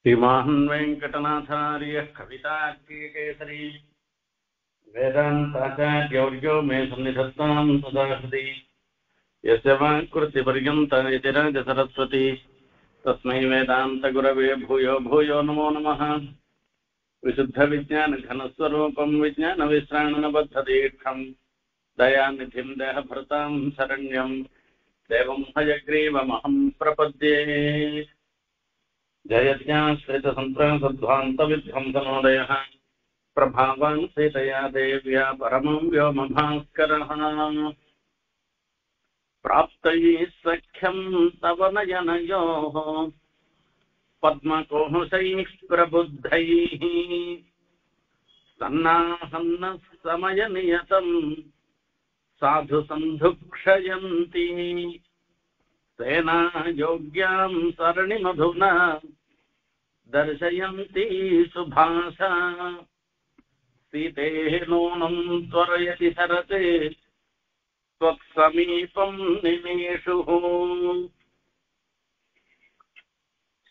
श्रीमान् वेङ्कटनाथार्यः कवितार्किकेसरी वेदान्ताचार्यवर्यो मे सन्निधत्तां सदा हृदि यस्य वाक्कृतिपर्यन्ता यतिराजसरस्वती तस्मै वेदान्तगुरवे भूयो भूयो नमो नमः। विशुद्धविज्ञानघनस्वरूपं विज्ञानविश्राणनबद्धदीक्षं दयानिधिं देहभृतां शरण्यं देवं हयग्रीवमहं प्रपद्ये। जयज्ञाश्रितसन्त्रासध्वान्तविध्वंसनोदयः प्रभावान् सीतया देव्या परमं व्योमभास्करः। प्राप्तैः सख्यं तव नयनयोः पद्मकोशैः प्रबुद्धैः सन्नाहन्नः समयनियतं साधु सन्धुक्षयन्ति तेना योग्यां सरणिमधुना दर्शयन्ती सुभाषा सीतेः नूनं त्वरयति सरते त्वत्समीपं निमेषुः।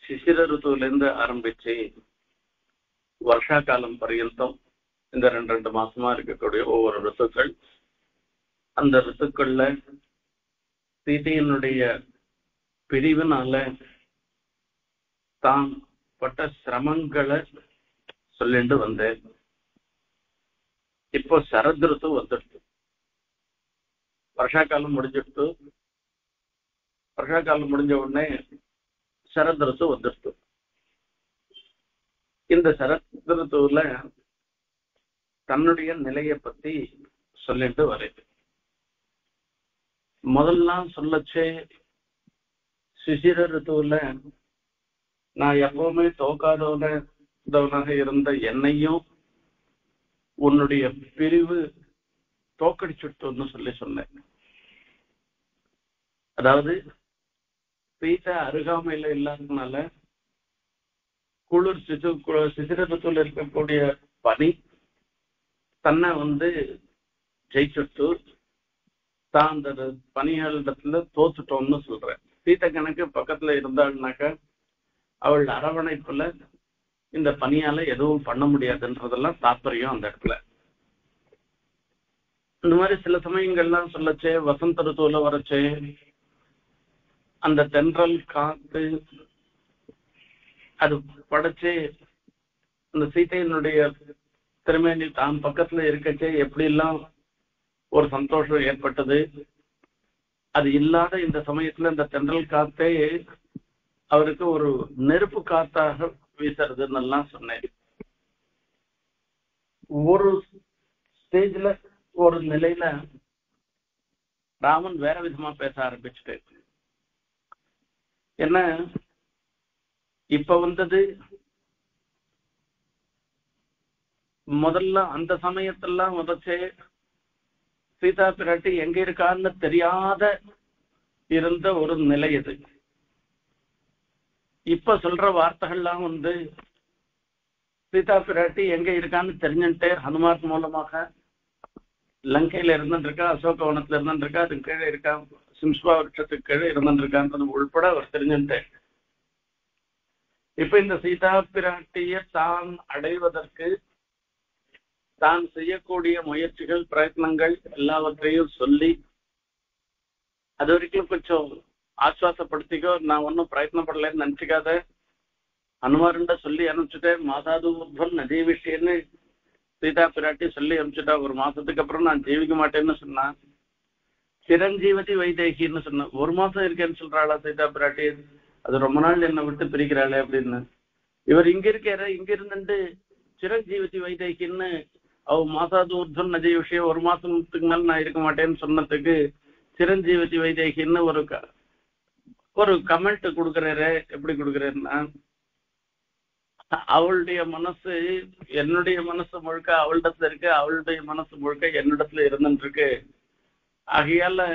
शिशिर ऋतुविलिருந்து ஆரம்பிச்சு வருஷா காலம் பர்யந்தம் இந்த ரெண்டு மாசமா இருக்கக்கூடிய ஒவ்வொரு ऋतुக்கள், அந்த ऋतुக்கள்ல சீதையினுடைய பிரிவினால தான் பட்ட சிரமங்களை சொல்லிட்டு வந்தேன். இப்போ சரத் ருத்து வந்துடுது, வருஷா காலம் முடிஞ்சிடுத்து. வருஷா காலம் முடிஞ்ச உடனே சரத் ருத்து வந்துடுது. இந்த சரத் ருத்துவுல தன்னுடைய நிலையை பத்தி சொல்லிட்டு வரேன். முதல்லாம் சொல்லச்சே சிசிர ருத்துவுல நான் எப்பவுமே தோக்காதவனாக இருந்த என்னையும் உன்னுடைய பிரிவு தோக்கடிச்சுட்டுன்னு சொன்னேன். அதாவது சீதை அருகாமையில இல்லாததுனால குளிர் சிசிர ருத்துல இருக்கக்கூடிய பனி தன்னை ஜெயிச்சுட்டு தான் அந்த பனியாளிடத்துல தோத்துட்டோம்னு சொல்றேன். சீத்தை கணக்கு பக்கத்துல இருந்தாள்னாக்க அவள் அரவணைப்புல இந்த பனியால எதுவும் பண்ண முடியாதுன்றதெல்லாம் தாற்பயம் அந்த இடத்துல. இந்த மாதிரி சில சமயங்கள்லாம் சொல்லச்சே வசந்த ருத்துவல வரச்சே அந்த தென்றல் காத்து அது படைச்சே அந்த சீத்தையினுடைய திருமேனி தான் பக்கத்துல இருக்கச்சே எப்படி எல்லாம் ஒரு சந்தோஷம் ஏற்பட்டது. அது இல்லாத இந்த சமயத்துல இந்த தென்றல் காத்தே அவருக்கு ஒரு நெருப்பு காத்தாக வீசுறதுன்னு எல்லாம் சொன்னேன். ஒரு ஸ்டேஜ்ல ஒரு நிலையில ராமன் வேற விதமா பேச ஆரம்பிச்சுட்டு, என்ன இப்ப முதல்ல அந்த சமயத்தெல்லாம் வச்சே சீதா பிராட்டி எங்க இருக்கான்னு தெரியாத இருந்த ஒரு நிலை இது. இப்ப சொல்ற வார்த்தைகள்லாம் சீதா பிராட்டி எங்க இருக்கான்னு தெரிஞ்சுட்டே ஹனுமான் மூலமாக லங்கையில இருந்துருக்கா, அசோகவனத்துல இருந்துருக்கா, அதுக்கு கீழே இருக்கா, சிம்ஸ்பா விருட்சத்துக்கு கீழே இருந்துருக்கான்றது உள்பட அவர் தெரிஞ்சுட்டேன். இப்ப இந்த சீதா பிராட்டிய தான் அடைவதற்கு தான் செய்யக்கூடிய முயற்சிகள் பிரயத்னங்கள் எல்லாவற்றையும் சொல்லி அது வரைக்கும் கொஞ்சம் ஆஸ்வாசப்படுத்திக்கோ, நான் ஒன்னும் பிரயத்னப்படலன்னு நினைச்சுக்காத, ஹனுமாருண்ட சொல்லி அனுப்பிச்சுட்டேன், மாதாதுவன் நதி விஷயம்னு சீதா பிராட்டி சொல்லி அனுப்பிச்சுட்டா. ஒரு மாசத்துக்கு அப்புறம் நான் ஜீவிக்க மாட்டேன்னு சொன்னான். சிரஞ்சீவதி வைதேகின்னு சொன்ன. ஒரு மாசம் இருக்கேன்னு சொல்றாளா சீதா பிராட்டி, அது ரொம்ப நாள் என்னை விட்டு பிரிக்கிறாளே அப்படின்னு. இவர் இங்க இருக்கார, இங்க இருந்துட்டு சிரஞ்சீவதி வைதேகின்னு அவ மாசாதூர்தன் நதி விஷயம் ஒரு மாசத்துக்கு மேல நான் இருக்க மாட்டேன்னு சொன்னதுக்கு சிரஞ்சீவதி வைதேகின்னு ஒரு கமெண்ட் கொடுக்குறாரு. எப்படி கொடுக்குறாருன்னா, அவளுடைய மனசு என்னுடைய மனசு முழுக்க அவளிடத்துல இருக்கு, அவளுடைய மனசு முழுக்க என்னிடத்துல இருந்துட்டு இருக்கு. ஆகையால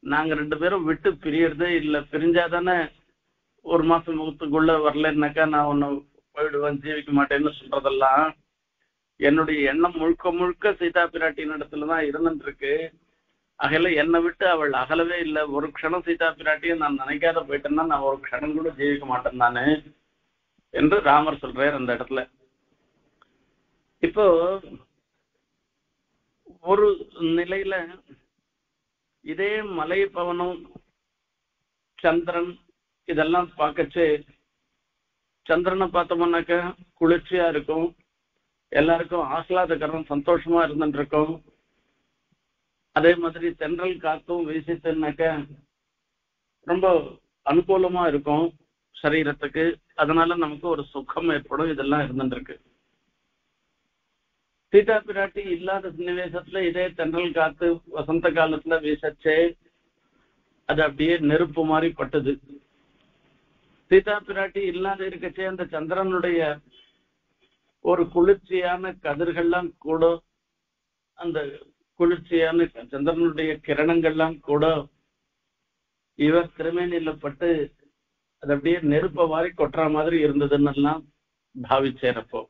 நாங்க ரெண்டு பேரும் விட்டு பிரியறதே இல்லை. பிரிஞ்சாதானே ஒரு மாசம் முகத்துக்குள்ள வரலன்னாக்கா நான் ஒன்னு போயிடுவேன், ஜீவிக்க மாட்டேன்னு சொல்றதெல்லாம் என்னுடைய எண்ணம் முழுக்க முழுக்க சீதா பிராட்டியின் இடத்துலதான் இருந்துட்டு இருக்கு. அகல என்னை விட்டு அவள் அகலவே இல்லை. ஒரு க்ஷணம் சீதா பிராட்டியும் நான் நினைக்காத போயிட்டேன்னா நான் ஒரு க்ஷணம் கூட ஜீவிக்க மாட்டேன் நானு. என்று ராமர் சொல்றார் அந்த இடத்துல. இப்போ ஒரு நிலையில இதே மலை பவனம் சந்திரன் இதெல்லாம் பார்க்கச்சு, சந்திரனை பார்த்தோம்னாக்க குளிர்ச்சியா இருக்கும், எல்லாருக்கும் ஆஹ்லாதகரம் சந்தோஷமா இருந்துட்டு இருக்கும். அதே மாதிரி தென்றல் காத்தும் வீசிட்டுனாக்க ரொம்ப அனுகூலமா இருக்கும் சரீரத்துக்கு, அதனால நமக்கு ஒரு சுகம் ஏற்படும். இதெல்லாம் இருந்துருக்கு. சீதா பிராட்டி இல்லாத சன்னிவேசத்துல இதே தென்றல் காத்து வசந்த காலத்துல வீசச்சே அது அப்படியே நெருப்பு மாதிரி பட்டது. சீதா பிராட்டி இல்லாத இருக்கச்சே அந்த சந்திரனுடைய ஒரு குளிர்ச்சியான கதிர்கள்லாம் கூட, அந்த குளிர்ச்சியான சந்திரனுடைய கிரணங்கள்லாம் கூட இவர் திருமேனியில பட்டு அது அப்படியே நெருப்ப மாதிரி கொட்டுற மாதிரி இருந்ததுன்னு எல்லாம் பாவிச்சேரப்போ.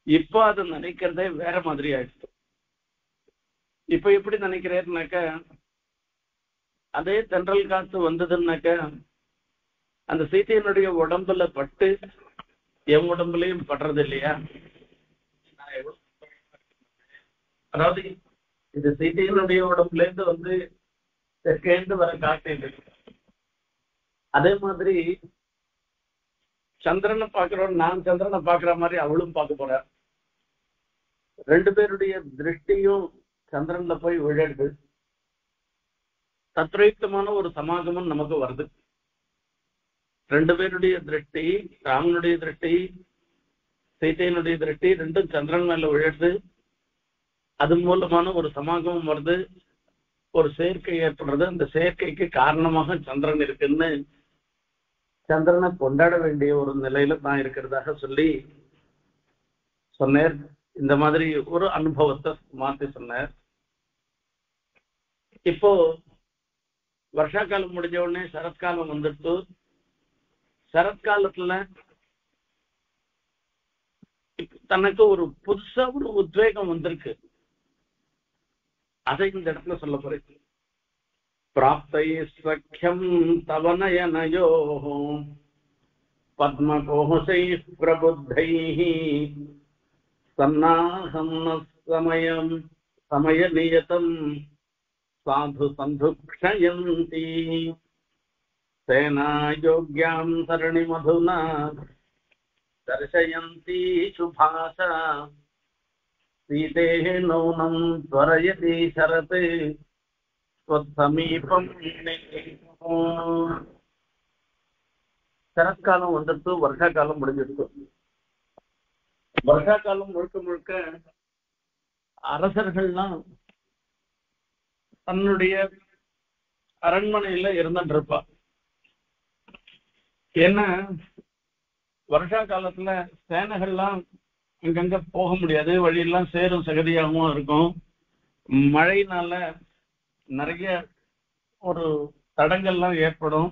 இப்போ அதை நினைக்கிறதே வேற மாதிரி ஆயிடுச்சு. இப்ப எப்படி நினைக்கிறேன்னாக்க, அதே தென்றல் காத்து வந்ததுன்னாக்க அந்த சீதையனுடைய உடம்புல பட்டு என் உடம்புலையும் படுறது இல்லையா? அதாவது இது சீதையனுடைய உடம்புல இருந்து தெற்கேந்து வர காட்டு. அதே மாதிரி சந்திரனை பாக்குறோம், நான் சந்திரனை பாக்குற மாதிரி அவளும் பார்க்க போற. ரெண்டு பேருடைய திருஷ்டியும் சந்திரன்ல போய் விழுது. தத்ரயுக்தமான ஒரு சமாகமம் நமக்கு வருது. ரெண்டு பேருடைய திருஷ்டி, ராமனுடைய திருஷ்டி, சீதையனுடைய திருஷ்டி ரெண்டும் சந்திரன் மேல விழுது. அது மூலமான ஒரு சமாகமம் வருது, ஒரு சேர்க்கை ஏற்படுறது. அந்த சேர்க்கைக்கு காரணமாக சந்திரன் இருக்குன்னு சந்திரனை கொண்டாட வேண்டிய ஒரு நிலையில தான் இருக்கிறதாக சொல்லி சொன்னார். இந்த மாதிரி ஒரு அனுபவத்தை மாத்தி சொன்னார். இப்போ வருஷா காலம் முடிஞ்ச உடனே சரத்காலம் வந்துட்டு, சரத்காலத்துல தனக்கு ஒரு புதுசா ஒரு உத்வேகம் வந்திருக்கு. அதை இந்த இடத்துல சொல்ல போறேன். பிராப்தை சக்கியம் தவநயனயோ பத்மகோசை பிரபுத்தை சன்னாஹம் சமயம் சமய நியதம் சாது சந்துக்ஷயந்தி சேனா யோக்யாம் சரணி மதுனா தர்ஷயந்தி சுபாஷா சீதேஹ நௌனம் த்வரயதி சரத் ஸ்வத்சமீபம். சரத்காலம் வந்துட்டு வருஷா காலம் முடிஞ்சிருக்கு. வருஷா காலம் முழுக்க முழுக்க அரசர்கள்லாம் தன்னுடைய அரண்மனையில இருந்துட்டு இருப்பா. ஏன்னா வருஷா காலத்துல சேனைகள்லாம் அங்கங்க போக முடியாது, வழியெல்லாம் சேரும் சகதியாகவும் இருக்கும். மழையினால நிறைய ஒரு தடங்கள்லாம் ஏற்படும்.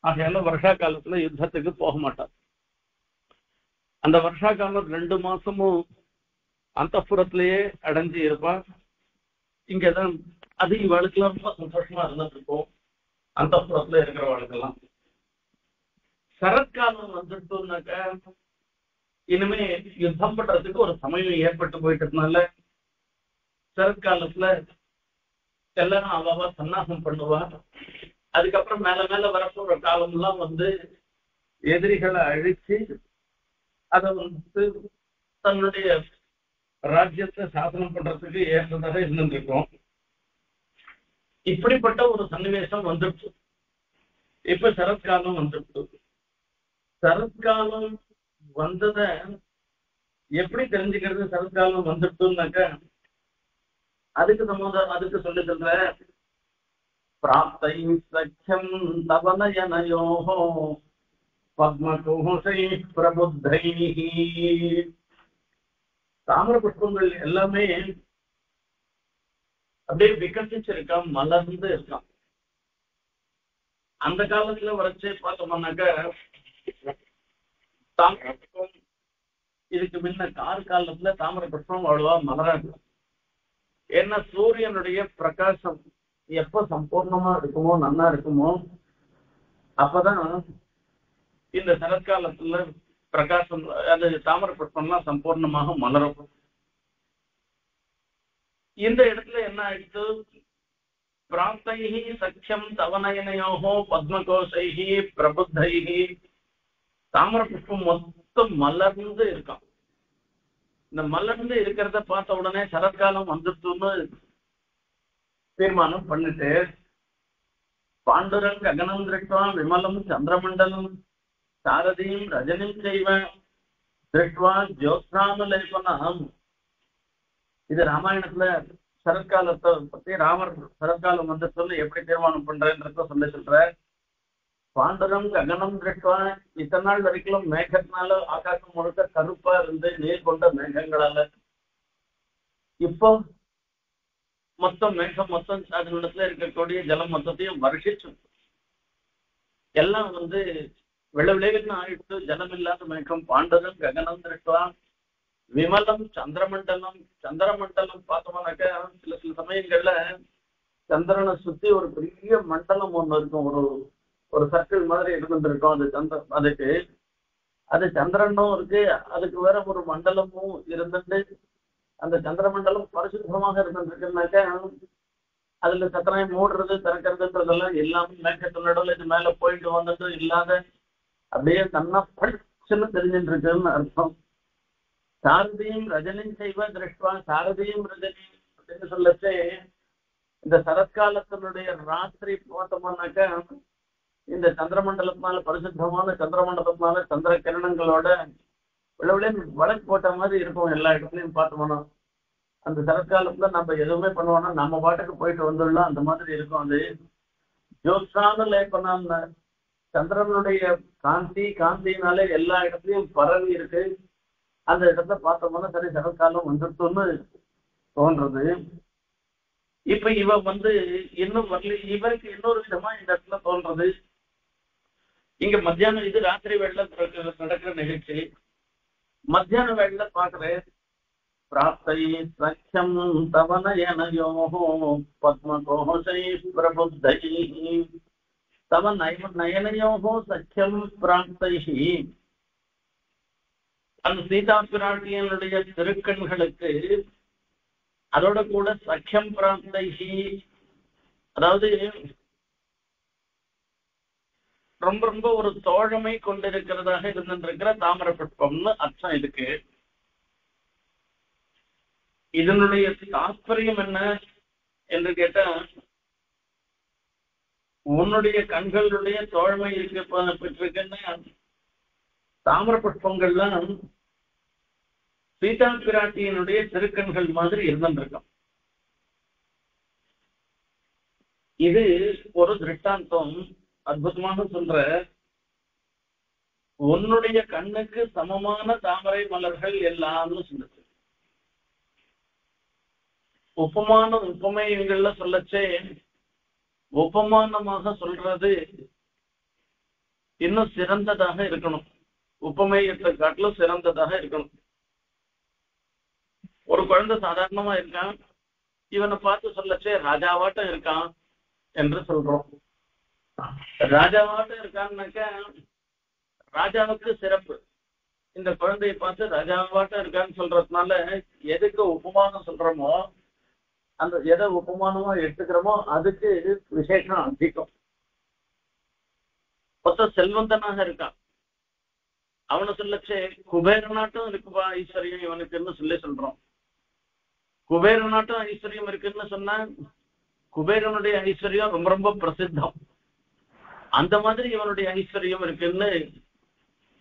ஆகையால வருஷா காலத்துல யுத்தத்துக்கு போக மாட்டார். அந்த வருஷா காலம் 2 மாசமும் அந்தப்புறத்திலேயே அடைஞ்சு இருப்பா. இங்கதான் அது இவளுக்கெல்லாம் ரொம்ப சந்தோஷமா இருந்துட்டு இருக்கும், அந்தப்புறத்துல இருக்கிறவளுக்கெல்லாம். சரத்காலம் வந்துட்டோம்னாக்க இனிமே யுத்தம் பண்றதுக்கு ஒரு சமயம் ஏற்பட்டு போயிட்டதுனால சரத்காலத்துல எல்லாரும் அவ்வளவா சன்னாசம் பண்ணுவா. அதுக்கப்புறம் மேல மேல வரப்போற காலம் எல்லாம் எதிரிகளை அழிச்சு அதை தன்னுடைய ராஜ்யத்தை சாசனம் பண்றதுக்கு ஏற்றதாக இருந்துருக்கோம். இப்படிப்பட்ட ஒரு சன்னிவேசம் வந்துடுச்சு. இப்ப சரத்காலம் வந்துடுச்சு. சரத்காலம் வந்தத எப்படி தெரிஞ்சுக்கிறது? சரத்காலம் வந்துடுச்சுன்னாக்க அதுக்கு சொல்லி சொல்ற பிராப்தை சக்கியம் தவநயனயோ பத்மகோசை பிரபுத்தை. தாமர புஷ்பங்கள் எல்லாமே அப்படியே விகசிச்சிருக்கான், மலர்ந்து இருக்கான். அந்த காலத்துல வரைச்சே பார்த்தோம்னாக்க தாமரை புஷ்பம் இதுக்கு முன்ன காலத்துல தாமரை புஷ்பம் அவ்வளவா மலராது. ஏன்னா சூரியனுடைய பிரகாசம் எப்ப சம்பூர்ணமா இருக்குமோ, நல்லா இருக்குமோ, அப்பதான் இந்த சரத்காலத்துல பிரகாசம் அது தாமரை புஷ்பம்லாம் சம்பூர்ணமாக மலரும். இந்த இடத்துல என்ன ஆயிடுச்சு, பிராப்தைஹி சக்கியம் தவநயனையோகோ பத்மகோஷைஹி பிரபுத்தைஹி, தாமரை புஷ்பம் மொத்தம் மலர்ந்து இருக்கான். இந்த மலர்ந்து இருக்கிறத பார்த்த உடனே சரத்காலம் வந்துட்டுன்னு தீர்மானம் பண்ணிட்டு, பாண்டுரங்க அகனம் திருஷ்டுவா விமலம் சந்திரமண்டலம் சாரதியும் ரஜனியும் செய்வ திருஷ்டுவா ஜோத்ஸ்னானுலேபனம். இது ராமாயணத்துல சரத்காலத்தை பத்தி ராமர் சரத்காலம் வந்து சொல்லி எப்படி தீர்மானம் பண்றேன்றத சொல்ற. பாண்டுரம் ககனம் திருஷ்டுவா, இத்தனை நாள் வரைக்கும் மேகத்தினால ஆகாசம் முழுக்க கருப்பா இருந்து நீர் கொண்ட மேகங்களால, இப்போ மொத்தம் மேகம் மொத்தம் அதனிடத்துல இருக்கக்கூடிய ஜலம் மொத்தத்தையும் வருஷிச்சு எல்லாம் வந்து விளைவிளைவுன்னு ஆயிடுச்சு. ஜலம் இல்லாத மேகம். பாண்டதம் ககனம் திருஷ்டுவா விமலம் சந்திரமண்டலம். சந்திரமண்டலம் பார்த்தோம்னாக்கா சில சமயங்கள்ல சந்திரனை சுத்தி ஒரு பெரிய மண்டலம் ஒண்ணு இருக்கும், ஒரு சர்க்கிள் மாதிரி இருந்துருக்கும். அது அதுக்கு அது சந்திரனும் இருக்கு, அதுக்கு வேற ஒரு மண்டலமும் இருந்துட்டு அந்த சந்திரமண்டலம் பரிசுத்தமாக இருந்துருக்குனாக்கா அதுல சத்தனை மூடுறது திறக்கிறதுன்றதெல்லாம் எல்லாமே மேற்கத்து நடுவில் இது மேல போயிட்டு வந்துட்டு இல்லாத அப்படியே தன்னா படிச்சுன்னு தெரிஞ்சுட்டு இருக்குன்னு அர்த்தம். சாரதியும் ரஜனியும் செய்வ திருஷ்டுவா, சாரதியும் ரஜனியும் அப்படின்னு சொல்லச்சே இந்த சரத்காலத்தினுடைய ராத்திரி பார்த்தோம்னாக்கா இந்த சந்திரமண்டலத்தினால பரிசுத்தமான சந்திரமண்டலத்தினால சந்திர கிரணங்களோட விளவிலே வழக்கு போட்ட மாதிரி இருக்கும். எல்லா இடத்துலையும் பார்த்தோம்னா அந்த சரத்காலத்துல நம்ம எதுவுமே பண்ணுவோம்னா நம்ம பாட்டுக்கு போயிட்டு வந்துடலாம், அந்த மாதிரி இருக்கும். அது ஜோத்ஸ்னானு லேபனான்னு சந்திரனுடைய காந்தினாலே எல்லா இடத்துலையும் பரவி இருக்கு. அந்த இடத்த பார்த்தோம்னா சரி சரத்காலம் வந்துட்டுன்னு தோன்றது. இப்ப இவ வந்து இன்னும் வரல, இவருக்கு இன்னொரு விதமா இந்த இடத்துல தோன்றது. இங்க மத்தியானம் இது ராத்திரி வேளையில நடக்கிற நிகழ்ச்சி. மத்தியான வேளையில பாக்குறேன், பிராப்தை சக்கியம் தவநயனயோஹோ பத்மகோஷை பிரபுத்தை தவ நயனயோஹோ சக்கியம் பிராப்தை. அந்த சீதா பிராட்டியனுடைய திருக்கண்களுக்கு அதோட கூட சக்கியம் பிராப்தை, அதாவது ரொம்ப ரொம்ப ஒரு தோழமை கொண்டிருக்கிறதாக இருந்திருக்கிற தாமரை புஷ்பம்னு அர்த்தம் இதுக்கு. இதனுடைய தாற்பயம் என்ன என்று கேட்டா, உன்னுடைய கண்களுடைய தோழமை இருக்க பெற்றிருக்குன்னா தாமரை புஷ்பங்கள்லாம் சீதா பிராட்டியினுடைய திருக்கண்கள் மாதிரி இருந்திருக்கும். இது ஒரு திருஷ்டாந்தம் அற்புதமாக சொல்ற. உன்னுடைய கண்ணுக்கு சமமான தாமரை மலர்கள் எல்லாம்னு சொல்லுது. உபமானங்கள்ல சொல்லச்சே உபமானமாக சொல்றது இன்னும் சிறந்ததாக இருக்கணும். உபமேயத்தை காட்டிலும் சிறந்ததாக இருக்கணும். ஒரு குழந்தை சாதாரணமா இருக்கான், இவனை பார்த்து சொல்லச்சே ராஜாவாட்டம் இருக்கான் என்று சொல்றோம். ராஜாவாட்டம் இருக்கான்னாக்க ராஜாவுக்கு சிறப்பு. இந்த குழந்தையை பார்த்து ராஜாவாட்டம் இருக்கான்னு சொல்றதுனால எதுக்கு உபமானம் சொல்றோமோ, அந்த எதை உபமானமா எடுத்துக்கிறோமோ அதுக்கு விசேஷம் அதிகம். மொத்த செல்வந்தனாக இருக்கான், அவனை சொல்லச்சே குபேர நாட்டம் இருக்குப்பா ஐஸ்வர்யம் இவனுக்குன்னு சொல்றோம். குபேர நாட்டம் ஐஸ்வர்யம் இருக்குன்னு சொன்னா குபேரனுடைய ஐஸ்வர்யம் ரொம்ப ரொம்ப பிரசித்தம். அந்த மாதிரி இவனுடைய ஐஸ்வர்யம் இருக்குன்னு,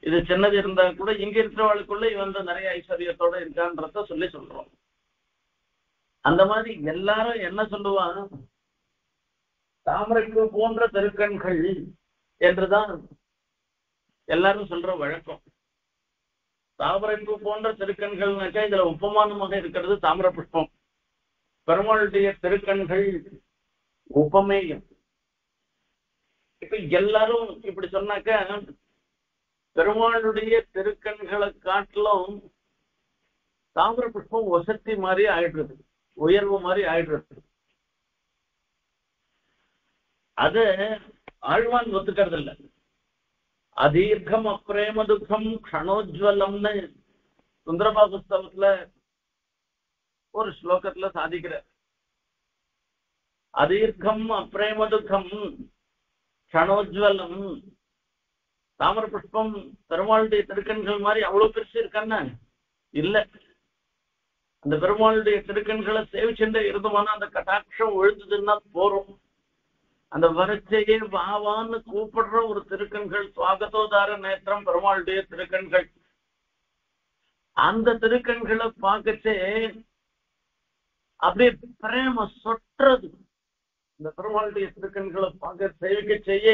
இது சின்னது இருந்தா கூட இங்க இருக்கிறவளுக்குள்ள இவன் நிறைய ஐஸ்வர்யத்தோட இருக்கான்றத சொல்றோம். அந்த மாதிரி எல்லாரும் என்ன சொல்லுவான், தாமரைக்கு போன்ற திருக்கண்கள் என்றுதான் எல்லாரும் சொல்ற வழக்கம். தாமரைப்பூ போன்ற திருக்கண்கள்னாக்கா இதுல உபமானமாக இருக்கிறது தாமரை புஷ்பம். பெருமாளுடைய திருக்கண்கள் உபமேயம். இப்ப எல்லாரும் இப்படி சொன்னாக்க பெருமாளுடைய திருக்கண்களை காட்டிலும் தாமரை புஷ்பம் வசதி மாதிரி ஆயிடுறது, உயர்வு மாதிரி ஆயிடுறது. அது ஆழ்வான் ஒத்துக்கிறது இல்லை. அதீர்க்கம் அப்ரேம துக்கம் க்ஷணோஜ்வலம்னு சுந்தரபா புஸ்தகத்துல ஒரு ஸ்லோகத்துல சாதிக்கிற அதீர்க்கம் அப்ரேம துக்கம் க்ஷணோஜ்வலம். தாமர புஷ்பம் பெருமாளுடைய திருக்கண்கள் மாதிரி அவ்வளவு பெருசு இருக்கான்னு இல்ல. அந்த பெருமாளுடைய திருக்கண்களை சேவிச்சுட்டு இருந்தோம்னா அந்த கட்டாட்சம் விழுந்ததுன்னா போறோம். அந்த வரிசையே வாவான்னு கூப்பிடுற ஒரு திருக்கண்கள், சுவாகத்தோதார நேத்திரம் பெருமாளுடைய திருக்கண்கள். அந்த திருக்கண்களை பார்க்கச்சே அப்படியே பிரேம சொற்றது. இந்த பெருமாளுடைய திருக்கண்களை பார்க்க சேவிக்க செய்ய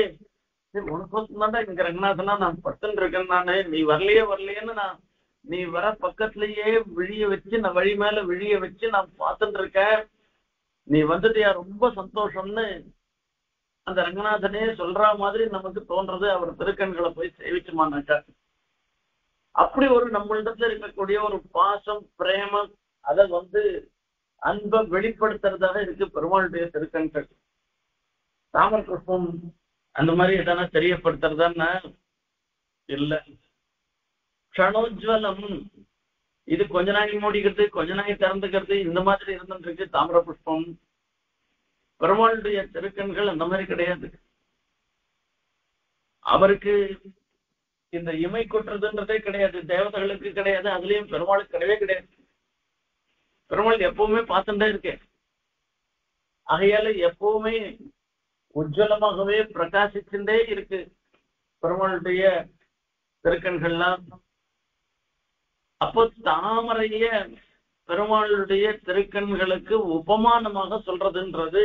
உனக்கு தாண்டா இங்க ரங்கநாதனா நான் படுத்துட்டு இருக்கேன், நானு நீ வரலையேன்னு நான் நீ வர பக்கத்திலேயே விழிய வச்சு நான் வழி மேல விழிய வச்சு நான் பார்த்துட்டு இருக்கேன். நீ வந்துட்டியா, ரொம்ப சந்தோஷம்னு அந்த ரங்கநாதனே சொல்ற மாதிரி நமக்கு தோன்றது. அவர் திருக்கண்களை போய் சேவிச்சுமானாக்கா அப்படி ஒரு நம்மளிடத்துல இருக்கக்கூடிய ஒரு பாசம் பிரேமம் அதை அன்பை வெளிப்படுத்துறதாக இருக்கு பெருமாளுடைய திருக்கண்கள். தாமர புஷ்பம் அந்த மாதிரி எதனா தெரியப்படுத்துறதான்னா இல்ல. க்ஷணோஜ்வலம் இது கொஞ்ச நாளைக்கு மூடிக்கிறது கொஞ்ச நாளைக்கு திறந்துக்கிறது இந்த மாதிரி இருந்துட்டு இருக்கு தாமர புஷ்பம். பெருமாளுடைய திருக்கண்கள் அந்த மாதிரி கிடையாது. அவருக்கு இந்த இமை கொட்டுறதுன்றதே கிடையாது, தேவதைகளுக்கு கிடையாது, அதுலயும் பெருமாளுக்கு கிடையவே கிடையாது. பெருமாள் எப்பவுமே பார்த்துட்டே இருக்கேன். ஆகையால எப்பவுமே உஜ்வலமாகவே பிரகாசிச்சுட்டே இருக்கு பெருமாளுடைய திருக்கண்கள்லாம். அப்போ தாமரைய பெருமாளுடைய திருக்கண்களுக்கு உபமானமாக சொல்றதுன்றது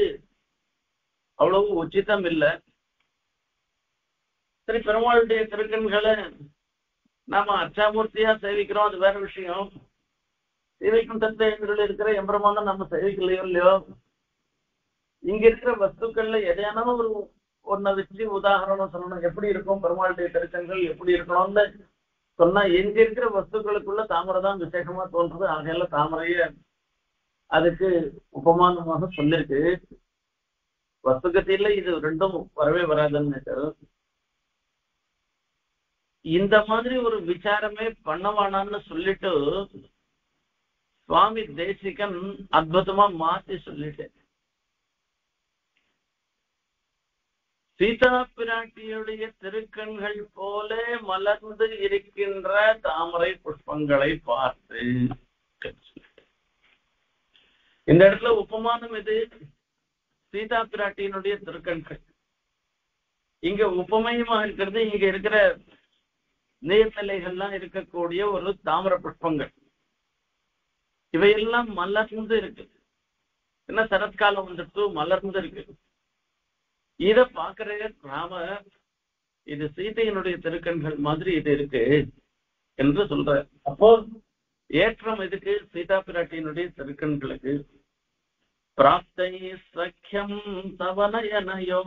அவ்வளவு உச்சிதம் இல்லை. சரி, பெருமாளுடைய திருக்கண்களை நாம அச்சாமூர்த்தியா சேவிக்கிறோம், அது வேற விஷயம். சேவிக்கும் தத்துவங்கள் இருக்கிற எம்பெருமான நம்ம சேவிக்கலையோ இல்லையோ, இங்க இருக்கிற வஸ்துக்கள்ல எதையான ஒன்ன வச்சு உதாரணம் சொல்லணும். எப்படி இருக்கும் பெருமாளுடைய திருக்கண்கள் எப்படி இருக்கணும்னு சொன்னா எங்க இருக்கிற வஸ்துக்களுக்குள்ள தாமரை தான் விசேஷமா தோன்றது. ஆகையில தாமரைய அதுக்கு உபமானமாக சொல்லிருக்கு. வஸ்துகத்தில இது ரெண்டும் வரவே வராதுன்னு இந்த மாதிரி ஒரு விசாரமே பண்ணவானான்னு சொல்லிட்டு சுவாமி தேசிகன் அற்புதமா மாத்தி சொல்லிட்டேன். சீதா பிராட்டியுடைய திருக்கண்கள் போல மலர்ந்து இருக்கின்ற தாமரை புஷ்பங்களை பார்த்து இந்த இடத்துல உபமானம் எது? சீதா பிராட்டியினுடைய திருக்கண்கள். இங்க உபமயமா இருக்கிறது இங்க இருக்கிற நீர்நிலைகள்லாம் இருக்கக்கூடிய ஒரு தாமர புஷ்பங்கள். இவையெல்லாம் மலர்ந்து இருக்கு. என்ன சரத்காலம் வந்துட்டு மலர்ந்து இருக்கு. இத பாக்குற ராம இது சீதையினுடைய திருக்கண்கள் மாதிரி இது இருக்கு என்று சொல்ற. அப்போ ஏற்றம் எதுக்கு? சீதா பிராட்டியினுடைய திருக்கண்களுக்கு. பிராப்தை சக்கியம் தவனயனயோ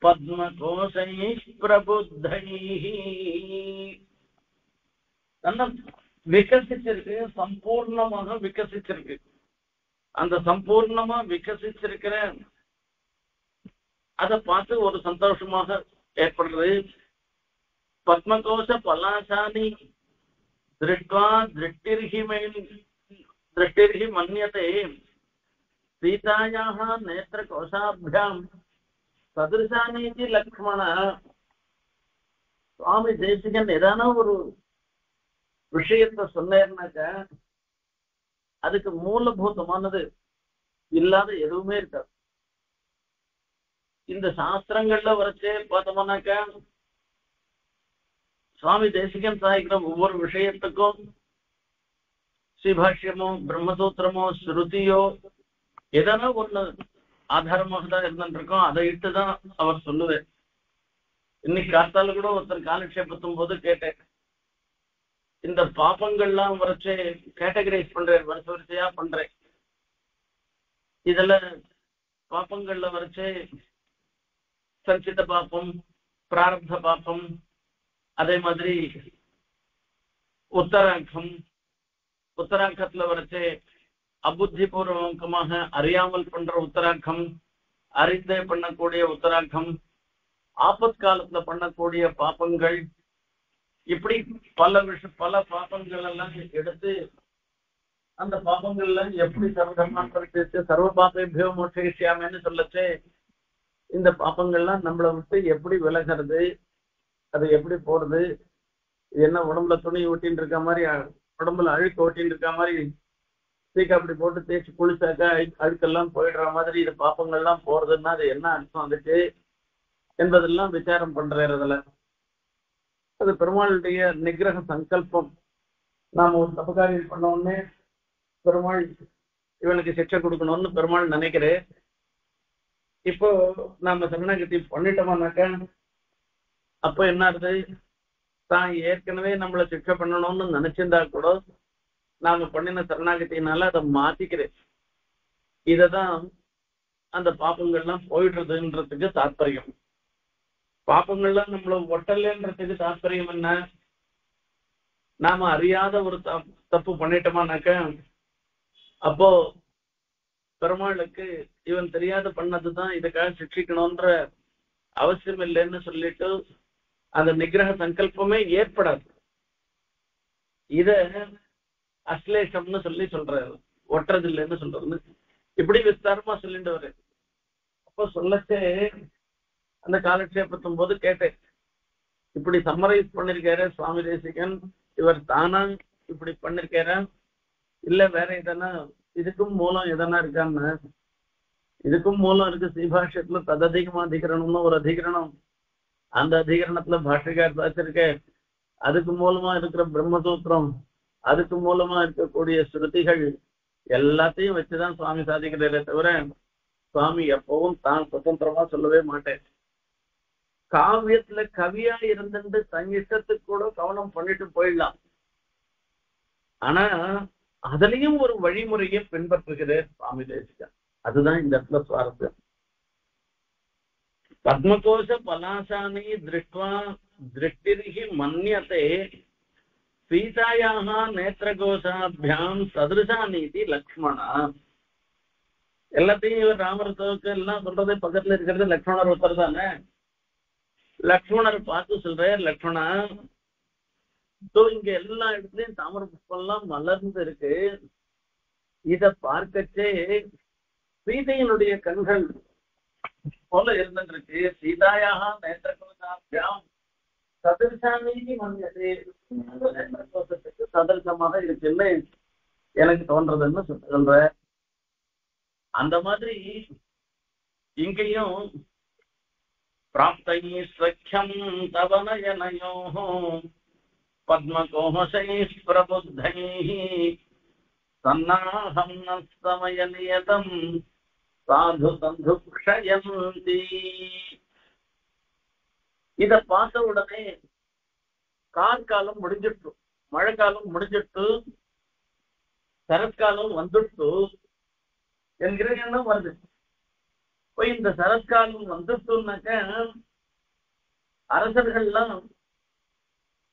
பத்மகோஷை பிரபுத்தை நல்லா விகசிச்சிருக்கு, சம்பூர்ணமாக விகசிச்சிருக்கு. அந்த சம்பூர்ணமா விகசிச்சிருக்கிற அதை பார்த்து ஒரு சந்தோஷமாக ஏற்படுறது. பத்மகோஷ பலாசானி திருஷ்டுவா திருஷ்டிர்ஹி மன்யதே சீதாயாக நேத்திர கோஷாபியாம் சதுர்சானீதி லக்ஷ்மண. சுவாமி தேசிகன் ஏதான ஒரு விஷயத்த சொன்னேன்னாக்க அதுக்கு மூலபூதமானது இல்லாத எதுவுமே இருக்காது. இந்த சாஸ்திரங்கள்ல வரைச்சே பார்த்தோம்னாக்க சுவாமி தேசிகன் சாய்க்கிற ஒவ்வொரு விஷயத்துக்கும் ஸ்ரீபாஷ்யமோ பிரம்மசூத்திரமோ ஸ்ருதியோ எதனா ஒண்ணு ஆதாரமாக தான் இருந்துருக்கோம். அதை இட்டுதான் அவர் சொல்லுவேன். இன்னைக்கு காத்தால கூட ஒருத்தர் காலக்ஷேபத்தும் போது கேட்டேன், இந்த பாப்பங்கள்லாம் வரைச்சே கேட்டகரைஸ் பண்றேன், வரிசையா பண்றேன். இதுல பாப்பங்கள்ல வரைச்சே சஞ்சித பாப்பம், பிராரப்த பாப்பம், அதே மாதிரி உத்தராங்கத்துல வரைச்சே அபுத்தி பூர்வகமாக அறியாமல் பண்ற உத்தராங்கம், அறிந்தே பண்ணக்கூடிய உத்தராங்கம், ஆபத் காலத்துல பண்ணக்கூடிய பாப்பங்கள், இப்படி பல பாப்பங்கள் எல்லாம் எடுத்து அந்த பாப்பங்கள்ல எப்படி சர்வ பாப்பேபியோ மோட்சியாமன்னு சொல்லச்சு இந்த பாப்பங்கள்லாம் நம்மளை விட்டு எப்படி விலகிறது, அது எப்படி போறது, என்ன உடம்புல துணி ஓட்டின்னு இருக்க மாதிரி, உடம்புல அழுக்கு ஓட்டின்னு இருக்க மாதிரி சீக்கா அப்படி போட்டு தேய்ச்சி குளிச்சாக்கா அழுக்கெல்லாம் போயிடுற மாதிரி இது பாப்பங்கள்லாம் போறதுன்னா அது என்ன அர்த்தம் அதுக்கு என்பதெல்லாம் விசாரம் பண்றதுல அது பெருமாளுடைய நிகிரக சங்கல்பம். நாம ஒரு தபகாரியம் பண்ண உடனே பெருமாள் இவனுக்கு சிக்ஷை கொடுக்கணும்னு பெருமாள் நினைக்கிறேன். இப்போ நாம சரணாகதி பண்ணிட்டோமானாக்கா அப்போ என்ன ஆகுது, தான் ஏற்கனவே நம்மளை சிக்ஷை பண்ணணும்னு நினைச்சிருந்தா கூட நாம பண்ணின சரணாகத்தினால அதை மாத்திக்கிறேன். இததான் அந்த பாப்பங்கள்லாம் போயிடுறதுன்றதுக்கு தாற்பயம். பாப்பங்கள்லாம் நம்மள ஒட்டலன்றதுக்கு தாற்பயம் என்ன, நாம அறியாத ஒரு தப்பு பண்ணிட்டோமானாக்க அப்போ பெருமாளுக்கு இவன் தெரியாத பண்ணதுதான் இதுக்காக சிக்ஷிக்கணும்ன்ற அவசியம் இல்லைன்னு சொல்லிட்டு அந்த நிகிரக சங்கல்பமே ஏற்படாது. இத அஸ்லேஷம்னு சொல்றாரு, ஒட்டுறது இல்லைன்னு சொல்றது. இப்படி விஸ்தாரமா சொல்லிட்டு வரு. அப்போ சொல்லச்சே அந்த காலக்ஷேபத்தும் போது கேட்டேன், இப்படி சம்மரைஸ் பண்ணிருக்காரு சுவாமி தேசிகன், இவர் தானா இப்படி பண்ணிருக்காரா இல்ல வேற எதனா இதுக்கும் மூலம் எதனா இருக்கான்னு. இதுக்கும் மூலம் இருக்கு. ஸ்ரீபாஷ்யத்துல தததிகமா அதிகரணம்னு ஒரு அதிகரணம், அந்த அதிகரணத்துல பாஷ்யக்கார் சாச்சிருக்க, அதுக்கு மூலமா இருக்கிற பிரம்மசூத்திரம், அதுக்கு மூலமா இருக்கக்கூடிய ஸ்ருதிகள் எல்லாத்தையும் வச்சுதான் சுவாமி சாதிக்கிறதே தவிர சுவாமி எப்பவும் தான் சுதந்திரமா சொல்லவே மாட்டேன். காவியத்துல கவியா இருந்துட்டு தன் இஷ்டத்துக்கு கூட கவனம் பண்ணிட்டு போயிடலாம். ஆனா அதுலயும் ஒரு வழிமுறையை பின்பற்றுகிறேன் சுவாமி தேசிகன். அதுதான் இந்த இடத்துல சுவாரஸ்யம். பத்மகோஷ பலாசானி திருஷ்டுவா திருஷ்டிரிகி மன்யத்தை சீதாயாக நேத்திரகோஷாபியாம் சதுருஷானீதி லக்ஷ்மணா. எல்லாத்தையும் இவர் ராமரத்துக்கு எல்லாம் சொல்றது பக்கத்துல இருக்கிறது லக்ஷ்மணர் ஒருத்தர் தானே. லக்ஷ்மணர் பார்த்து சொல்றார், லக்ஷ்மணா இங்க எல்லா இடத்துலயும் தாமரை புஷ்பம் எல்லாம் மலர்ந்து இருக்கு, இத பார்க்கச்சே சீதையினுடைய கண்கள் போல இருந்துருக்கு. சீதாயாக நேத்திரகோஷாபியாம் சதுர்சாமீதி மன்யதே, நேத்திரகோஷத்துக்கு சதுர்சமாக இருக்குன்னு எனக்கு தோன்றதுன்னு சொல்ற. அந்த மாதிரி இங்கேயும் பிராப்தை சக்கியம் தவனயனயோ பத்மகோஷை பிரபுத்தை சன்னாஹம் நஸ்தமய நியதம் சாது சந்துக்ஷயந்தி. இத பார்த்த உடனே கார்காலம் முடிஞ்சிட்டு, மழைக்காலம் முடிஞ்சிட்டு, சரத்காலம் வந்துட்டு என்கிற எண்ணம் வருது. இப்போ இந்த சரத்காலம் வந்துட்டுனாக்க அரசர்கள்லாம்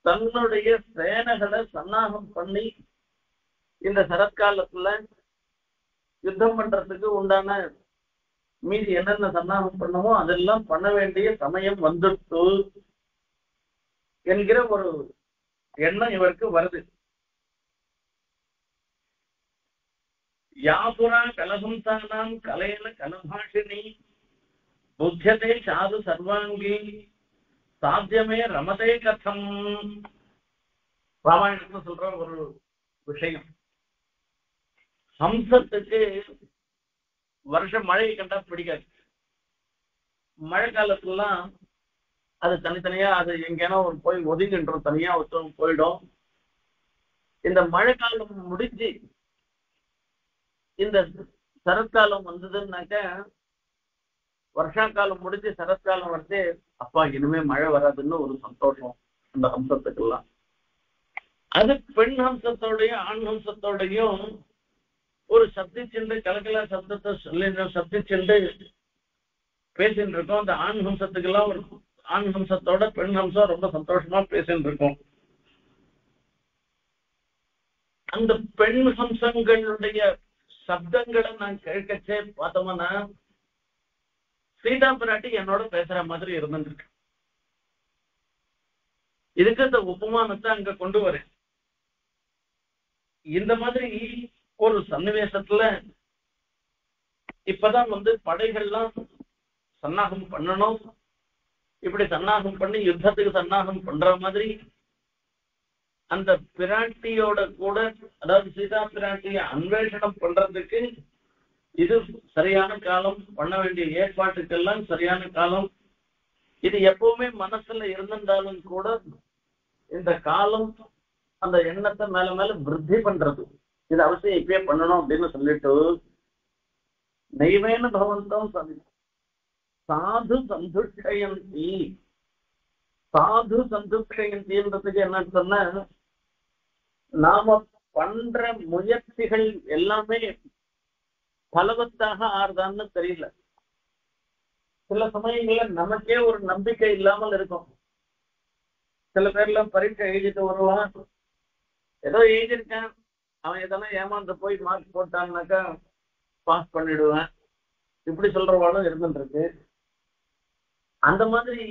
தன்னுடைய சேனைகளை சன்னாகம் பண்ணி இந்த சரத்காலத்துல யுத்தம் பண்றதுக்கு உண்டான மீதி என்னென்ன சன்னாகம் பண்ணமோ அதெல்லாம் பண்ண வேண்டிய சமயம் வந்துட்டு என்கிற ஒரு எண்ணம் இவருக்கு வருது. யாபுரா கலஹம்சானாம் கலையில கலபாஷினி புத்தியதே சாது சர்வாங்கி சாத்தியமே ரமதே கதம். ராமாயணத்துல சொல்ற ஒரு விஷயம், ஹம்சத்துக்கு வருஷம் மழையை கண்டா பிடிக்காது. மழை காலத்துலாம் அது தனித்தனியா அது எங்கேனா ஒரு போய் ஒதுங்கின்றோம், தனியா ஒருத்தவங்க போயிடும். இந்த மழை காலம் முடிஞ்சு இந்த சரத்காலம் வந்ததுன்னாக்க, வருஷா காலம் முடிஞ்சு சரத்காலம் வந்து அப்பா இனிமே மழை வராதுன்னு ஒரு சந்தோஷம் அந்த ஹம்சத்துக்கெல்லாம். அது பெண் ஹம்சத்தோடையும் ஆண் ஹம்சத்தோடையும் ஒரு சப்தி சென்று கலக்கலா சப்தத்தை சொல்லி சப்தி சென்று பேசிட்டு இருக்கோம். அந்த ஆண் ஹம்சத்துக்கெல்லாம் ஒரு ஆண் ஹம்சத்தோட பெண் ஹம்சம் ரொம்ப சந்தோஷமா பேசிட்டு இருக்கோம். அந்த பெண் ஹம்சங்களுடைய சப்தங்களை நான் கேட்கச்சே பார்த்தோம்னா சீதா பிராட்டி என்னோட பேசுற மாதிரி இருந்துருக்கு. இதுக்கு இந்த உபமானத்தை அங்க கொண்டு வரேன். இந்த மாதிரி ஒரு சன்னிவேசத்துல இப்பதான் படைகள்லாம் சன்னாகம் பண்ணணும். இப்படி சன்னாகம் பண்ணி யுத்தத்துக்கு சன்னாகம் பண்ற மாதிரி அந்த பிராட்டியோட கூட, அதாவது சீதா பிராட்டிய அன்வேஷணம் பண்றதுக்கு இது சரியான காலம், பண்ண வேண்டிய ஏற்பாட்டுக்கெல்லாம் சரியான காலம். இது எப்பவுமே மனசுல இருந்திருந்தாலும் கூட இந்த காலம் அந்த எண்ணத்தை மேல மேல விருத்தி பண்றது. இது அவசியம் இப்பயே பண்ணணும் அப்படின்னு சொல்லிட்டு நைவேன பகவந்தம் சாது சந்துஷயந்தி. சாது சந்துஷயந்தின்றதுக்கு என்ன சொன்ன, நாம பண்ற முயற்சிகள் எல்லாமே பலவத்தாக ஆறுதான்னு தெரியல. சில சமயங்கள்ல நமக்கே ஒரு நம்பிக்கை இல்லாமல் இருக்கும். சில பேர்லாம் பரீட்சை எழுதிட்டு வருவான், ஏதோ எழுதியிருக்கேன், அவன் எதனா ஏமாந்து போய் மார்க் போட்டான்னாக்கா பாஸ் பண்ணிடுவேன், இப்படி சொல்றவாளும் இருந்துட்டு இருக்கு. அந்த மாதிரி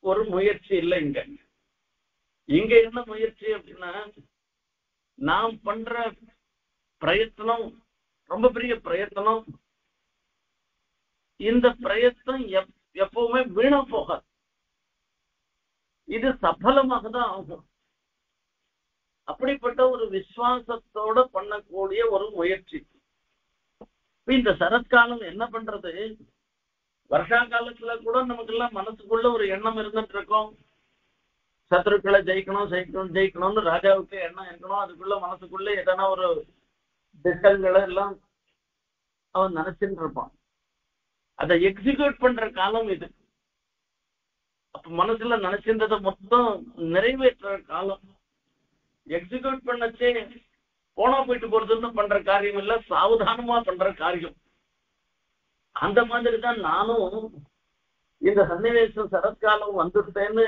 ஒரு முயற்சி இல்லை இங்க. இங்க என்ன முயற்சி அப்படின்னா, நாம் பண்ற பிரயத்தனம் ரொம்ப பெரிய பிரயத்தனம். இந்த பிரயத்தனம் எப்பவுமே வீணா போகாது, இது சபலமாக தான் ஆகும். அப்படிப்பட்ட ஒரு விசுவாசத்தோட பண்ணக்கூடிய ஒரு முயற்சி. இந்த சரத்காலம் என்ன பண்றது, வருஷா காலத்துல கூட நமக்கு எல்லாம் மனசுக்குள்ள ஒரு எண்ணம் இருந்துட்டு இருக்கோம். சத்ருக்களை ஜெயிக்கணும் ஜெயிக்கணும் ஜெயிக்கணும்னு ராஜாவுக்கு எண்ணம் இருக்கணும். அதுக்குள்ள மனசுக்குள்ள எதனா ஒரு திட்டங்களை எல்லாம் அவன் நினைச்சுட்டு இருப்பான். அதை எக்ஸிக்யூட் பண்ற காலம் இது. அப்ப மனசுல நினைச்சிருந்ததை மொத்தம் நிறைவேற்ற காலம். எக்ஸிக்யூட் பண்ணச்சே போனா போயிட்டு போறதுன்னு பண்ற காரியம் இல்ல, சாவதானமா பண்ற காரியம். அந்த மாதிரிதான் நானும் இந்த சன்னிவேசம் சரத்காலம் வந்துட்டேன்னு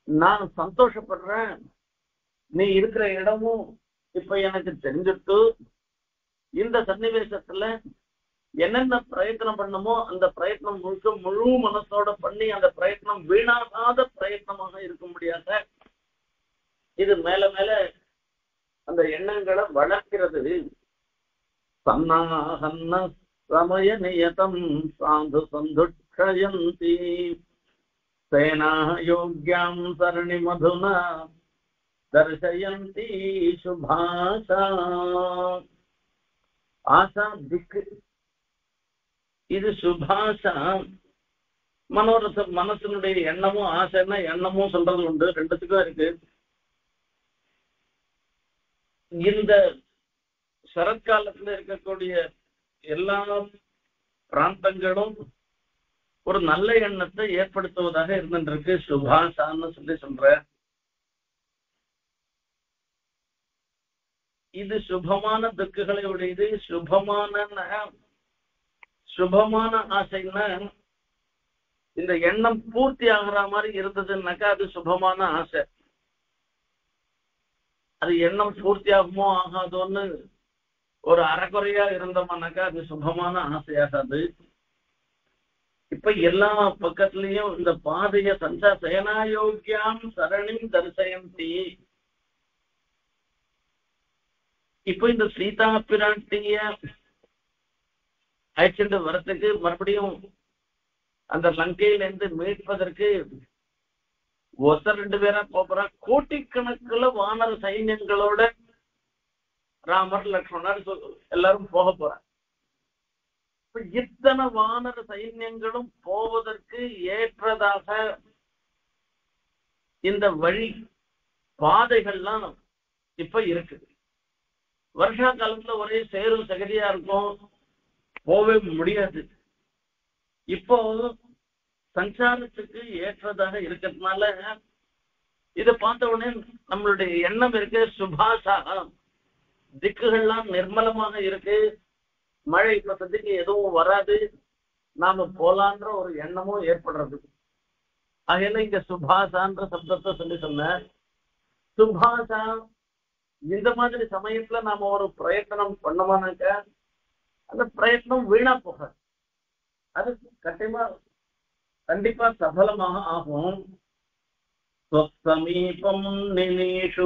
நான் சந்தோஷப்படுறேன். நீ இருக்கிற இடமும் இப்ப எனக்கு தெரிஞ்சுட்டு, இந்த சன்னிவேசத்துல என்னென்ன பிரயத்தனம் பண்ணமோ அந்த பிரயத்னம் முழுக்க முழு மனசோட பண்ணி அந்த பிரயத்னம் வீணாகாத பிரயத்னமாக இருக்க முடியாத இது மேல மேல அந்த எண்ணங்களை வளர்க்கிறது. சன்னாஹன்ன சமய நியதம் சாந்து சந்துக்ஷயந்தி சேனா யோக்யாம் சரணி மதுனா தர்சயந்தி சுபாஷா. ஆசா திக்கு, இது சுபாஷா மனோரச. மனசனுடைய எண்ணமும் ஆசைன்னா எண்ணமும் சொல்றது உண்டு, ரெண்டுத்துக்கும் இருக்கு. இந்த சரத்காலத்துல இருக்கக்கூடிய எல்லா பிராந்தங்களும் ஒரு நல்ல எண்ணத்தை ஏற்படுத்துவதாக இருந்துருக்கு. சுபாஷான்னு சொல்ற இது சுபமான திக்குகளை உடையது. சுபமான ஆசைன்னா இந்த எண்ணம் பூர்த்தி ஆகிற மாதிரி இருந்ததுன்னாக்கா அது சுபமான ஆசை. அது எண்ணம் பூர்த்தி ஆகுமோ ஆகாதோன்னு ஒரு அறக்குறையா இருந்தோம்னாக்கா அது சுபமான ஆசையாகாது. இப்ப எல்லா பக்கத்துலயும் இந்த பாதைய சேனாயோக்கியாம் சரணிம் தரிசயந்தி. இப்ப இந்த சீதா பிராட்டிய அழைச்சிட்டு வரத்துக்கு மறுபடியும் அந்த லங்கையில இருந்து மீட்பதற்கு ஒருத்தர் 2 பேரா போறா. கோட்டிக்கணக்குல வானர சைன்யங்களோட ராமர் லக்ஷ்மணர் எல்லாரும் போக போறாங்க. இப்ப இத்தனை வானர சைன்யங்களும் போவதற்கு ஏற்றதாக இந்த வழி பாதைகள்லாம் இப்ப இருக்கு. வருஷா காலத்துல ஒரே சேரும் சகதியா இருக்கும், போவே முடியாது. இப்போ சஞ்சாரத்துக்கு ஏற்றதாக இருக்கிறதுனால இதை பார்த்த உடனே நம்மளுடைய எண்ணம் இருக்கு, சுபாஷா திக்குகள்லாம் நிர்மலமாக இருக்கு, மழை இப்ப சந்திக்கு எதுவும் வராது, நாம போலான்ற ஒரு எண்ணமும் ஏற்படுறது. ஆகையில இங்க சுபாஷான்ற சப்தத்தை சொன்ன சுபாஷா இந்த மாதிரி சமயத்துல நாம ஒரு பிரயத்தனம் பண்ணோமானாக்க அந்த பிரயத்னம் வீணா போக, அது கண்டிப்பா சபலமாக ஆகும். சமீபம் நினேஷு,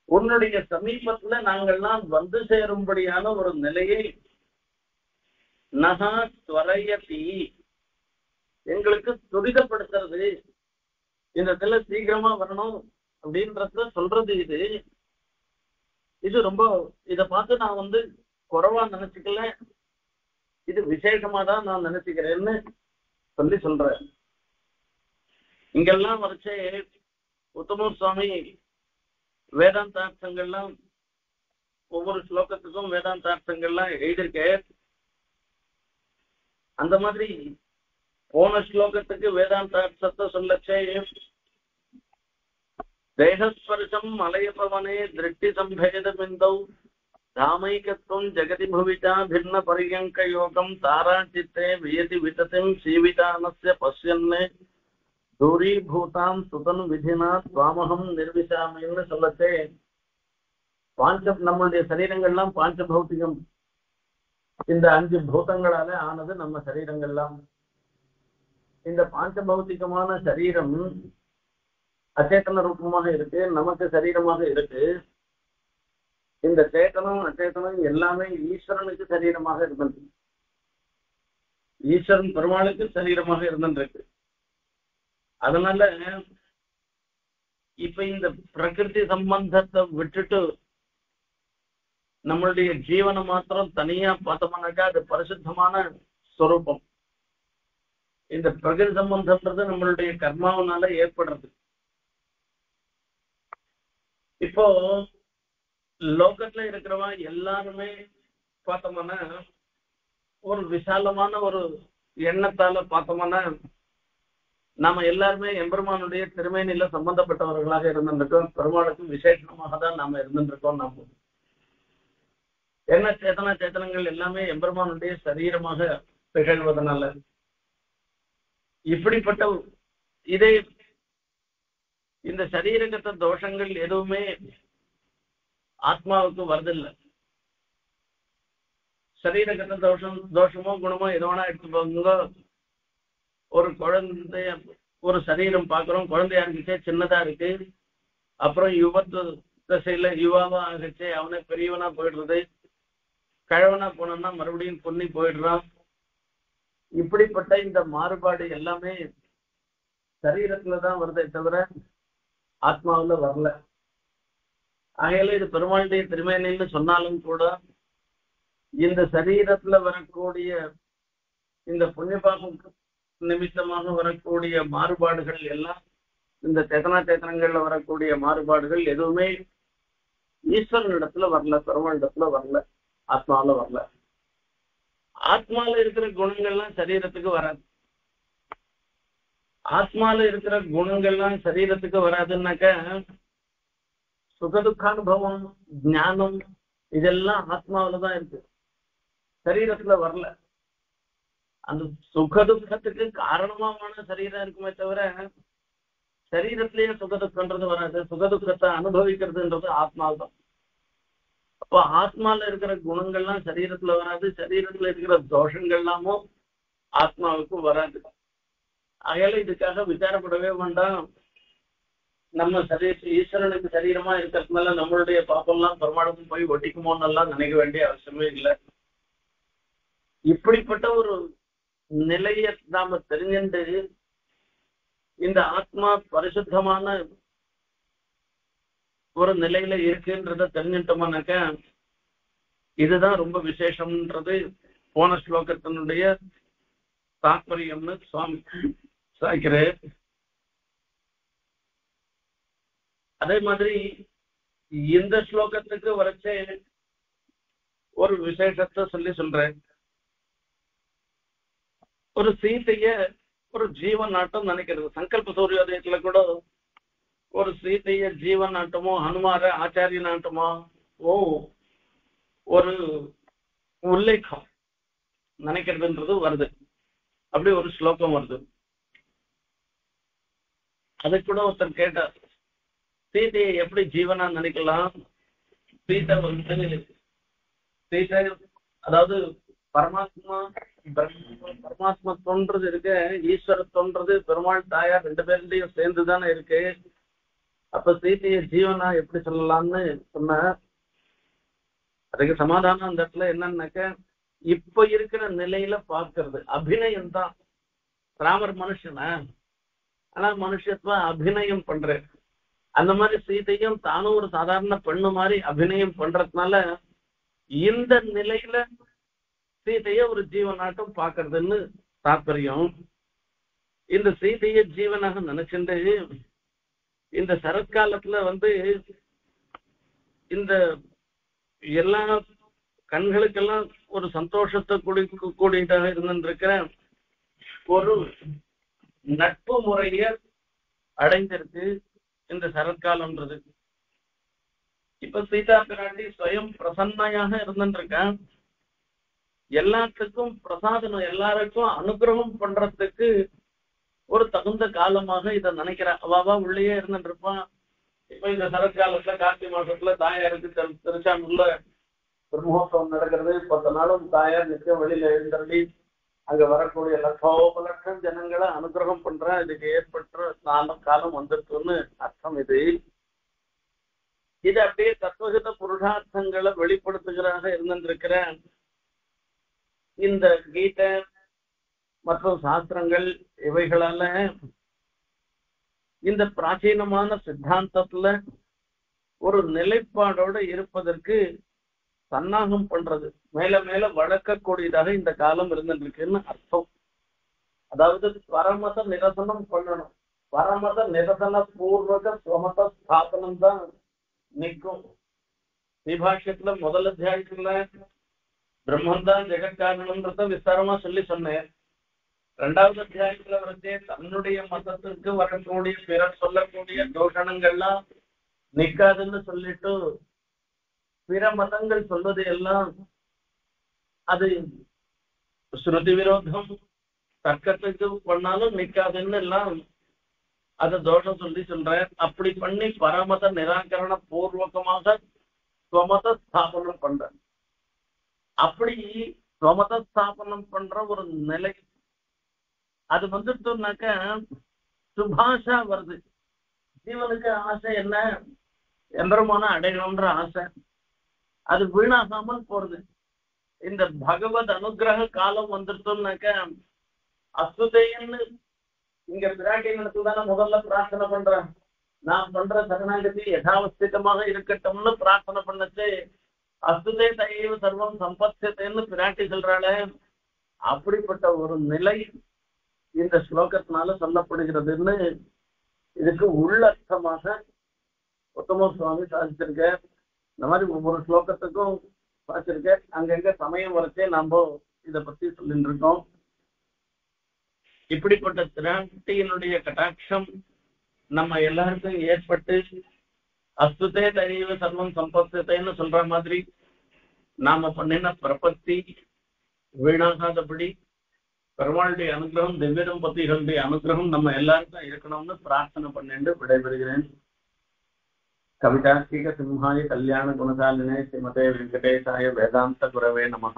உன்னுடைய சமீபத்துல நாங்கள்லாம் வந்து சேரும்படியான ஒரு நிலையை நகா துவரையதி, எங்களுக்கு துரிதப்படுத்துறது, இந்த இடத்துல சீக்கிரமா வரணும் அப்படின்றத சொல்றது. இது ரொம்ப, இத பார்த்து நான் குறைவா நினைச்சுக்கல, இது விசேஷமா தான் நான் நினைச்சுக்கிறேன்னு சொல்றேன். இங்கெல்லாம் வரைச்சே உத்தமூர் சுவாமி வேதாந்தார்த்தங்கள்லாம் ஒவ்வொரு ஸ்லோகத்துக்கும் வேதாந்தார்த்தங்கள்லாம் எழுதியிருக்க. அந்த மாதிரி போன ஸ்லோகத்துக்கு வேதாந்தார்த்தத்தை சொல்லச்சே, தேகஸ்பர்ஷம் மலையபவனே திருஷ்டி சம்பேதமிந்தௌ தாமைகத்துவம் ஜெகதி புவிதா பின்ன பரியங்க யோகம் தாராச்சித்தே வியதி விததிம் சீவிதானஸ்ய பஷ்யன்னே தூரீபூதாம் சுதன் விதினா சுவாமகம் நிர்விசாமின்னு சொல்லச்சே, நம்மளுடைய சரீரங்கள்லாம் பாஞ்ச பௌத்திகம், இந்த 5 பூதங்களால ஆனது நம்ம சரீரங்கள்லாம். இந்த பாஞ்ச பௌத்திகமான சரீரம் அச்சேதன ரூபமாக இருக்கு, நமக்கு சரீரமாக இருக்கு. இந்த சேத்தனம் அச்சேதனம் எல்லாமே ஈஸ்வரனுக்கு சரீரமாக இருந்தது, ஈஸ்வரன் பெருமாளுக்கு சரீரமாக இருந்திருக்கு. அதனால இப்ப இந்த பிரகிருதி சம்பந்தத்தை விட்டுட்டு நம்மளுடைய ஜீவனை மாத்திரம் தனியா பார்த்தோம்னாக்கா அது பரிசுத்தமான ஸ்வரூபம். இந்த பிரகிருதி சம்பந்தம்ன்றது நம்மளுடைய கர்மாவனால ஏற்படுறது. இப்போ லோகத்துல இருக்கிறவா எல்லாருமே பார்த்தோம்னா ஒரு விசாலமான ஒரு எண்ணத்தால பார்த்தோம்னா நாம எல்லாருமே எம்பெருமானுடைய திருமேனில சம்பந்தப்பட்டவர்களாக இருந்திருக்கோம். பெருமாளுக்கு விசேஷமாக தான் நாம இருந்திருக்கோம். நாம என்ன சேத்தனங்கள் எல்லாமே எம்பெருமானுடைய சரீரமாக திகழ்வதனால இப்படிப்பட்ட இதே இந்த சரீரகத்த தோஷங்கள் எதுவுமே ஆத்மாவுக்கு வருதில்லை. சரீரகத்த தோஷமோ குணமோ எதுவானா எடுத்துப்பாங்க. ஒரு குழந்தைய ஒரு சரீரம் பார்க்கிறோம், குழந்தையா இருந்துச்சே சின்னதா இருக்கு, அப்புறம் யுவத்து தசையில யுவாவா ஆகிச்சே அவனை பெரியவனா போயிடுறது, கழவனா போனோம்னா மறுபடியும் பொன்னி போயிடுறான். இப்படிப்பட்ட இந்த மாறுபாடு எல்லாமே சரீரத்துலதான் வருதே தவிர ஆத்மாவில வரல. ஆகையில இது பெருமாளுடைய திருமேனின்னு சொன்னாலும் கூட இந்த சரீரத்துல வரக்கூடிய இந்த புண்ணியபாபம் நிமித்தமாக வரக்கூடிய மாறுபாடுகள் எல்லாம், இந்த சேத்தனங்கள்ல வரக்கூடிய மாறுபாடுகள் எதுவுமே ஈஸ்வரனிடத்துல வரல, பெருமாளிடத்துல வரல, ஆத்மாவில வரல. ஆத்மால இருக்கிற குணங்கள்லாம் சரீரத்துக்கு வராது. ஆத்மால இருக்கிற குணங்கள்லாம் சரீரத்துக்கு வராதுன்னாக்க சுகதுக்கானுபவம் ஞானம் இதெல்லாம் ஆத்மாவிலதான் இருக்கு, சரீரத்துல வரல. அந்த சுகதுக்கத்துக்கு காரணமான சரீரம் இருக்குமே தவிர சரீரத்திலேயே சுகதுக்கன்றது வராது. சுகதுக்கத்தை அனுபவிக்கிறதுன்றது ஆத்மாதான். அப்போ ஆத்மால இருக்கிற குணங்கள்லாம் சரீரத்துல வராது, சரீரத்துல இருக்கிற தோஷங்கள்லாமும் ஆத்மாவுக்கு வராது. அகையால இதுக்காக விசாரப்படவே வேண்டாம். நம்ம ஈஸ்வரனுக்கு சரீரமா இருக்கிறதுனால நம்மளுடைய பாப்பெல்லாம் பெருமாளுக்கும் போய் ஒட்டிக்குமோன்னு எல்லாம் நினைக்க வேண்டிய அவசியமே இல்லை. இப்படிப்பட்ட ஒரு நிலைய நாம தெரிஞ்சுட்டு இந்த ஆத்மா பரிசுத்தமான ஒரு நிலையில இருக்குன்றத தெரிஞ்சுட்டோம்னாக்க இதுதான் ரொம்ப விசேஷம்ன்றது போன ஸ்லோகத்தினுடைய தாற்பயம்னு சுவாமி சாய்க்கிறார். அதே மாதிரி இந்த ஸ்லோகத்துக்கு வரைச்சே ஒரு விசேஷத்தை சொல்றேன். ஒரு சீதைய ஒரு ஜீவன் நாட்டம் நினைக்கிறது. சங்கல்ப சூரியோதயத்துல கூட ஒரு சீதைய ஜீவன் நாட்டமோ ஹனுமார ஆச்சாரிய நாட்டமோ ஒரு உல்லேகம் நினைக்கிறதுன்றது வருது. அப்படி ஒரு ஸ்லோகம் வருது. அதை கூட ஒருத்தர் கேட்டார், சீதையை எப்படி ஜீவனா நினைக்கலாம்? சீதை அதாவது பரமாத்மா பரமாத்மா தோன்றது இருக்கு, ஈஸ்வர தோன்றது பெருமாள் தாயார் ரெண்டு பேருடையும் சேர்ந்துதானே இருக்கு. அப்ப சீதைய ஜீவனா எப்படி சொல்லலாம்னு சொன்ன அதுக்கு சமாதானம் அந்த இடத்துல என்னன்னாக்க, இப்ப இருக்கிற நிலையில பாக்குறது அபிநயம் தான். ராமர் மனுஷனா, ஆனா மனுஷத்துவ அபிநயம் பண்ற அந்த மாதிரி சீதையும் தானும் ஒரு சாதாரண பெண்ணு மாதிரி அபிநயம் பண்றதுனால இந்த நிலையில சீதைய ஒரு ஜீவனாட்டம் பாக்குறதுன்னு தாற்பயம். இந்த சீதைய ஜீவனாக நினைச்சுட்டு இந்த சரத்காலத்துல இந்த எல்லா கண்களுக்கெல்லாம் ஒரு சந்தோஷத்தை கூடியதாக இருந்திருக்கிற ஒரு நட்பு முறைய அடைந்திருக்கு இந்த சரத்காலம்ன்றது. இப்ப சீதா பிராட்டி ஸ்வயம் பிரசன்னையாக இருந்துருக்கான். எல்லாத்துக்கும் பிரசாதனம், எல்லாருக்கும் அனுகிரகம் பண்றதுக்கு ஒரு தகுந்த காலமாக இதை நினைக்கிறா. அவாவா உள்ளேயே இருந்துட்டு இருப்பான். இப்ப இந்த சரத்காலத்துல கார்த்திகை மாசத்துல தாயாருக்கு திருச்சானூர்ல பிரம்மோத்சவம் நடக்கிறது. 10 நாளும் தாயார் நிச்சயம் வெளியில எழுந்தருளி அங்க வரக்கூடிய லட்சோபலட்சம் ஜனங்களை அனுகிரகம் பண்ற இதுக்கு ஏற்பட்ட காலம் வந்துருக்குன்னு அர்த்தம். இது அப்படியே தத்துவகித புருஷார்த்தங்களை வெளிப்படுத்துகிறாக இருந்திருக்கிற இந்த கீதை மற்றும் சாஸ்திரங்கள் இவைகளால இந்த பிராச்சீனமான சித்தாந்தத்துல ஒரு நிலைப்பாடோட இருப்பதற்கு சன்னாகம் பண்றது, மேல மேல வளர்க்கக்கூடியதாக இந்த காலம் இருந்துருக்குன்னு அர்த்தம். அதாவது பரமத நிரசனம் பண்ணணும். பரமத நிரசன பூர்வக ஸ்வமத ஸ்தாபனம் தான் நிற்கும். ஸ்ரீபாஷ்யத்துல முதல் அத்தியாயத்துல பிரம்மந்தான் ஜெகத்காரணம்ன்றத விஸ்தாரமா சொன்னேன். 2வது அத்தியாயத்துல வரைச்சே தன்னுடைய மதத்துக்கு வரக்கூடிய பிறர் சொல்லக்கூடிய தோஷணங்கள்லாம் நிக்காதுன்னு சொல்லிட்டு பிற மதங்கள் சொல்வது எல்லாம் அது ஸ்ருதி விரோதம், தர்க்கத்துக்கு பண்ணாலும் நிக்காதுன்னு எல்லாம் அதை தோஷம் சொல்ற. அப்படி பண்ணி பரமத நிராகரண பூர்வகமாக ஸ்வமத ஸ்தாபனம் பண்ற. அப்படி ஸ்வமத ஸ்தாபனம் பண்ற ஒரு நிலை அது வந்துட்டோம்னாக்க சுபாஷா வருது. ஜீவனுக்கு ஆசை என்ன? எம்பெருமான அடையணும்ன்ற ஆசை. அது வீணாகாமல் போறது. இந்த பகவத் அனுகிரக காலம் வந்துட்டோம்னாக்க அசுதைன்னு இங்க பிராட்டினத்துல தானே முதல்ல பிரார்த்தனை பண்றேன். நான் பண்ற சரணாகதி யதாவஸ்திதமாக இருக்கட்டும்னு பிரார்த்தனை பண்ணச்சு அசுதே தயவு சர்வம் சம்பத்யத்தைன்னு பிராட்டி சொல்றாள. அப்படிப்பட்ட ஒரு நிலை இந்த ஸ்லோகத்தினால சொல்லப்படுகிறதுன்னு இதுக்கு உள்ளர்த்தமாக உத்தம சுவாமி சாதிச்சிருக்க. இந்த மாதிரி ஒவ்வொரு ஸ்லோகத்துக்கும் சாதிச்சிருக்க. அங்கங்க சமயம் வரைச்சே நாம இதை பத்தி சொல்லிட்டு இருக்கோம். இப்படிப்பட்ட திராட்டியினுடைய கட்டாட்சம் நம்ம எல்லாருக்கும் ஏற்பட்டு அஸ்துதே தயவு சர்வம் சம்பத்தத்தைன்னு சொல்ற மாதிரி நாம பண்ணின பிரபத்தி வீணாகாதபடி பெருமாளுடைய அனுகிரகம், திவ்ய தம்பதிகளுடைய அனுகிரகம் நம்ம எல்லாருக்கும் இருக்கணும்னு பிரார்த்தனை பண்ணிட்டு விடைபெறுகிறேன். கவிதார்த்திக சிம்ஹாய கல்யாண குணசாலினே ஸ்ரீமதே வெங்கடேசாய வேதாந்த குரவே நமஹ.